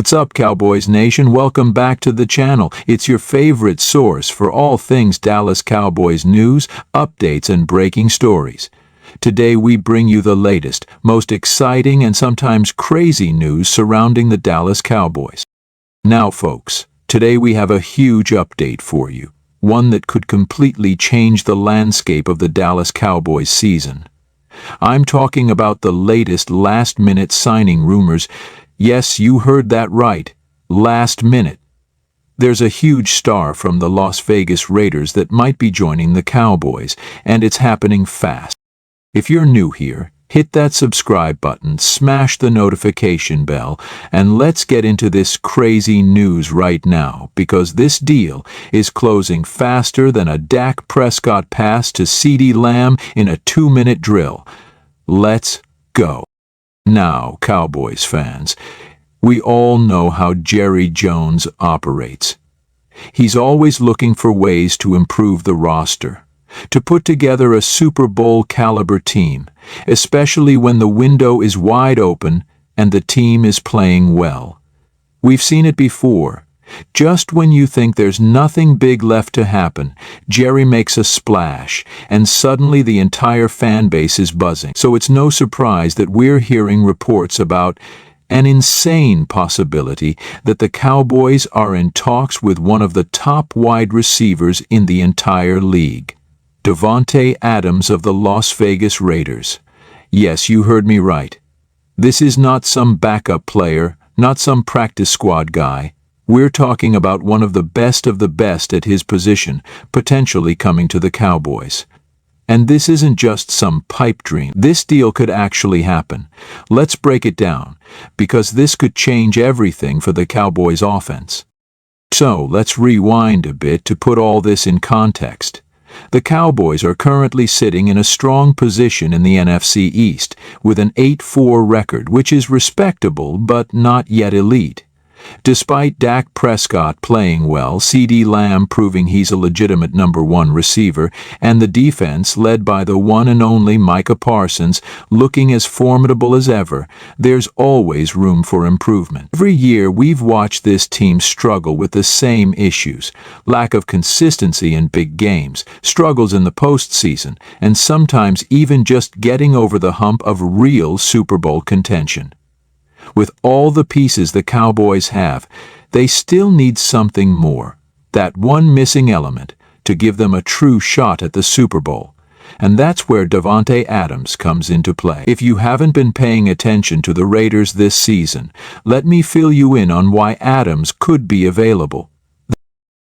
What's up, Cowboys Nation? Welcome back to the channel. It's your favorite source for all things Dallas Cowboys news, updates, and breaking stories. Today we bring you the latest, most exciting and sometimes crazy news surrounding the Dallas Cowboys. Now, folks, today we have a huge update for you, one that could completely change the landscape of the Dallas Cowboys season. I'm talking about the latest last-minute signing rumors. Yes, you heard that right. Last minute. There's a huge star from the Las Vegas Raiders that might be joining the Cowboys, and it's happening fast. If you're new here, hit that subscribe button, smash the notification bell, and let's get into this crazy news right now, because this deal is closing faster than a Dak Prescott pass to CeeDee Lamb in a 2-minute drill. Let's go. Now, Cowboys fans, we all know how Jerry Jones operates. He's always looking for ways to improve the roster, to put together a Super Bowl caliber team, especially when the window is wide open and the team is playing well. We've seen it before. Just when you think there's nothing big left to happen, Jerry makes a splash, and suddenly the entire fan base is buzzing. So it's no surprise that we're hearing reports about an insane possibility that the Cowboys are in talks with one of the top wide receivers in the entire league, Davante Adams of the Las Vegas Raiders. Yes, you heard me right. This is not some backup player, not some practice squad guy. We're talking about one of the best at his position, potentially coming to the Cowboys. And this isn't just some pipe dream. This deal could actually happen. Let's break it down, because this could change everything for the Cowboys' offense. So, let's rewind a bit to put all this in context. The Cowboys are currently sitting in a strong position in the NFC East, with an 8-4 record, which is respectable but not yet elite. Despite Dak Prescott playing well, CeeDee Lamb proving he's a legitimate number one receiver, and the defense, led by the one and only Micah Parsons, looking as formidable as ever, there's always room for improvement. Every year we've watched this team struggle with the same issues: lack of consistency in big games, struggles in the postseason, and sometimes even just getting over the hump of real Super Bowl contention. With all the pieces the Cowboys have, they still need something more, that one missing element, to give them a true shot at the Super Bowl. And that's where Davante Adams comes into play. If you haven't been paying attention to the Raiders this season, let me fill you in on why Adams could be available.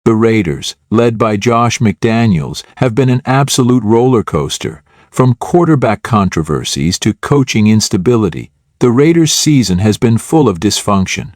The Raiders, led by Josh McDaniels, have been an absolute roller coaster, from quarterback controversies to coaching instability. The Raiders' season has been full of dysfunction.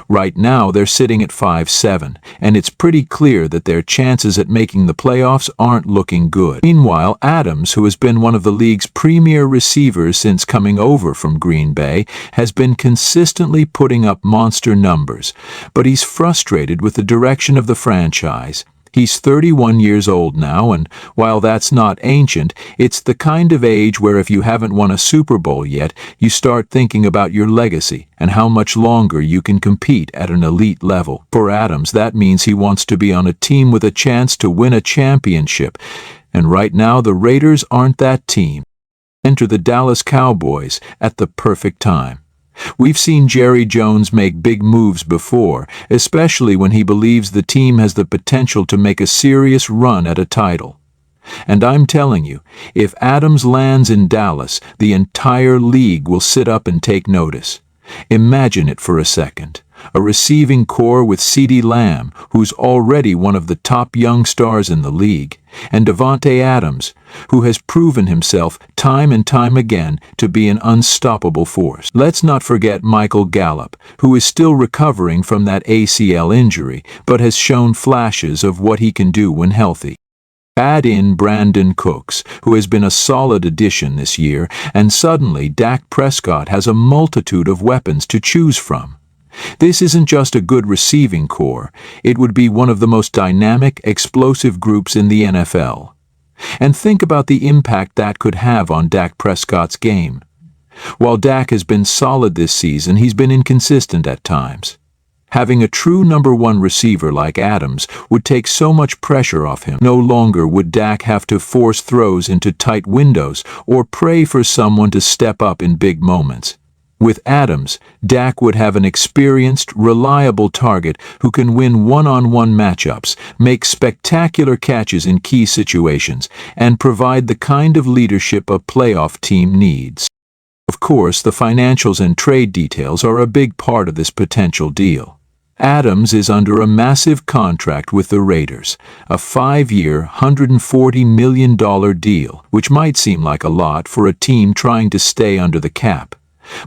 Right now they're sitting at 5-7, and it's pretty clear that their chances at making the playoffs aren't looking good. Meanwhile, Adams, who has been one of the league's premier receivers since coming over from Green Bay, has been consistently putting up monster numbers, but he's frustrated with the direction of the franchise. He's 31 years old now, and while that's not ancient, it's the kind of age where if you haven't won a Super Bowl yet, you start thinking about your legacy and how much longer you can compete at an elite level. For Adams, that means he wants to be on a team with a chance to win a championship, and right now the Raiders aren't that team. Enter the Dallas Cowboys at the perfect time. We've seen Jerry Jones make big moves before, especially when he believes the team has the potential to make a serious run at a title. And I'm telling you, if Adams lands in Dallas, the entire league will sit up and take notice. Imagine it for a second. A receiving core with CeeDee Lamb, who's already one of the top young stars in the league, and Davante Adams, who has proven himself time and time again to be an unstoppable force. Let's not forget Michael Gallup, who is still recovering from that ACL injury, but has shown flashes of what he can do when healthy. Add in Brandon Cooks, who has been a solid addition this year, and suddenly Dak Prescott has a multitude of weapons to choose from. This isn't just a good receiving core, it would be one of the most dynamic, explosive groups in the NFL. And think about the impact that could have on Dak Prescott's game. While Dak has been solid this season, he's been inconsistent at times. Having a true number one receiver like Adams would take so much pressure off him. No longer would Dak have to force throws into tight windows or pray for someone to step up in big moments. With Adams, Dak would have an experienced, reliable target who can win one-on-one matchups, make spectacular catches in key situations, and provide the kind of leadership a playoff team needs. Of course, the financials and trade details are a big part of this potential deal. Adams is under a massive contract with the Raiders, a 5-year, $140 million deal, which might seem like a lot for a team trying to stay under the cap.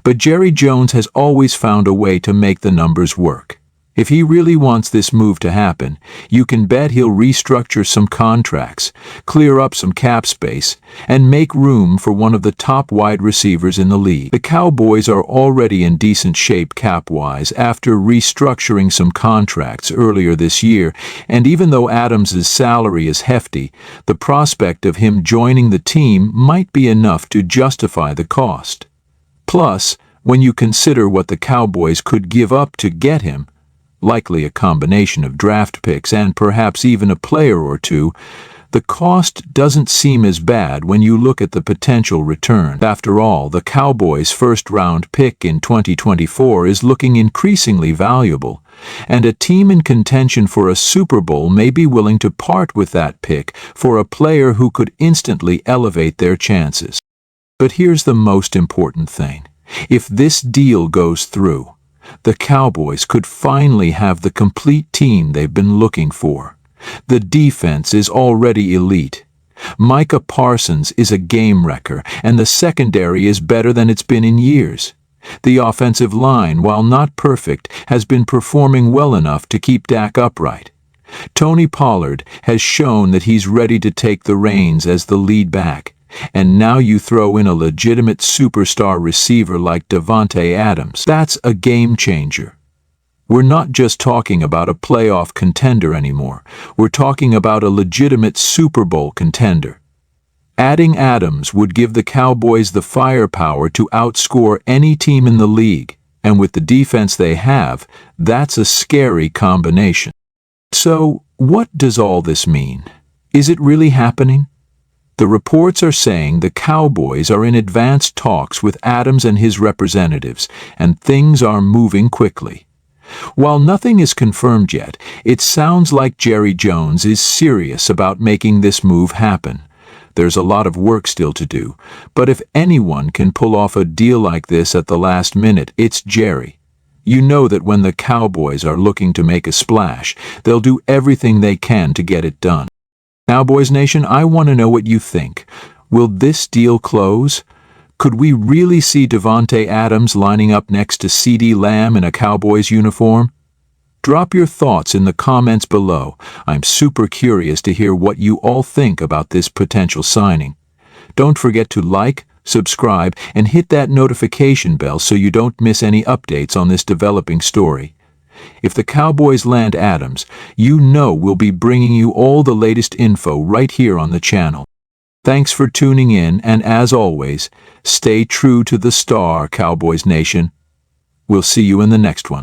But Jerry Jones has always found a way to make the numbers work. If he really wants this move to happen, you can bet he'll restructure some contracts, clear up some cap space, and make room for one of the top wide receivers in the league. The Cowboys are already in decent shape cap-wise after restructuring some contracts earlier this year, and even though Adams' salary is hefty, the prospect of him joining the team might be enough to justify the cost. Plus, when you consider what the Cowboys could give up to get him, likely a combination of draft picks and perhaps even a player or two, the cost doesn't seem as bad when you look at the potential return. After all, the Cowboys' first-round pick in 2024 is looking increasingly valuable, and a team in contention for a Super Bowl may be willing to part with that pick for a player who could instantly elevate their chances. But here's the most important thing. If this deal goes through, the Cowboys could finally have the complete team they've been looking for. The defense is already elite. Micah Parsons is a game wrecker, and the secondary is better than it's been in years. The offensive line, while not perfect, has been performing well enough to keep Dak upright. Tony Pollard has shown that he's ready to take the reins as the lead back. And now you throw in a legitimate superstar receiver like Davante Adams. That's a game changer. We're not just talking about a playoff contender anymore. We're talking about a legitimate Super Bowl contender. Adding Adams would give the Cowboys the firepower to outscore any team in the league. And with the defense they have, that's a scary combination. So, what does all this mean? Is it really happening? The reports are saying the Cowboys are in advanced talks with Adams and his representatives, and things are moving quickly. While nothing is confirmed yet, it sounds like Jerry Jones is serious about making this move happen. There's a lot of work still to do, but if anyone can pull off a deal like this at the last minute, it's Jerry. You know that when the Cowboys are looking to make a splash, they'll do everything they can to get it done. Cowboys Nation, I want to know what you think. Will this deal close? Could we really see Davante Adams lining up next to CeeDee Lamb in a Cowboys uniform? Drop your thoughts in the comments below. I'm super curious to hear what you all think about this potential signing. Don't forget to like, subscribe, and hit that notification bell so you don't miss any updates on this developing story. If the Cowboys land Adams, you know we'll be bringing you all the latest info right here on the channel. Thanks for tuning in, and as always, stay true to the star, Cowboys Nation. We'll see you in the next one.